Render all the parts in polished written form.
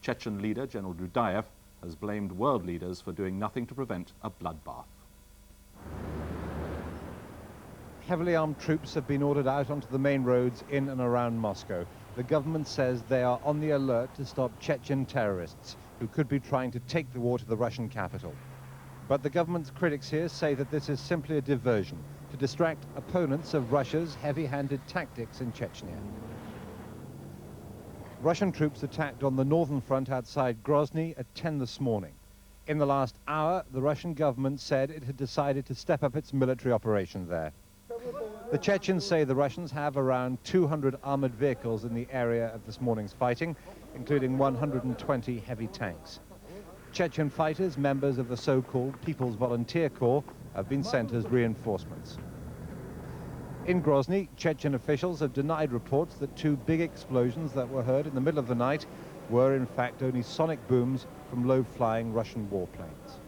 Chechen leader General Dudayev has blamed world leaders for doing nothing to prevent a bloodbath. Heavily armed troops have been ordered out onto the main roads in and around Moscow. The government says they are on the alert to stop Chechen terrorists who could be trying to take the war to the Russian capital. But the government's critics here say that this is simply a diversion to distract opponents of Russia's heavy-handed tactics in Chechnya. Russian troops attacked on the northern front outside Grozny at 10 this morning. In the last hour, the Russian government said it had decided to step up its military operation there. The Chechens say the Russians have around 200 armored vehicles in the area of this morning's fighting, including 120 heavy tanks. Chechen fighters, members of the so-called People's Volunteer Corps, have been sent as reinforcements. In Grozny, Chechen officials have denied reports that two big explosions that were heard in the middle of the night were in fact only sonic booms from low-flying Russian warplanes.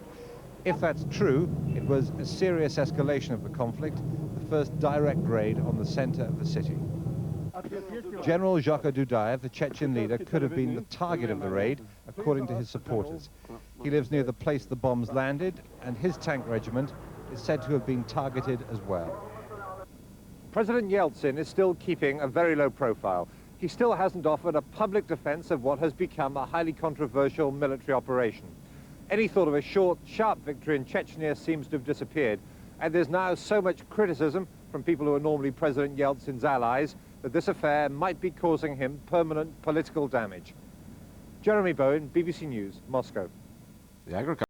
If that's true, it was a serious escalation of the conflict, the first direct raid on the center of the city. General Dudayev, the Chechen leader, could have been the target of the raid, according to his supporters. He lives near the place the bombs landed, and his tank regiment is said to have been targeted as well. President Yeltsin is still keeping a very low profile. He still hasn't offered a public defense of what has become a highly controversial military operation. Any thought of a short, sharp victory in Chechnya seems to have disappeared, and there's now so much criticism from people who are normally President Yeltsin's allies that this affair might be causing him permanent political damage. Jeremy Bowen, BBC News, Moscow. The agriculture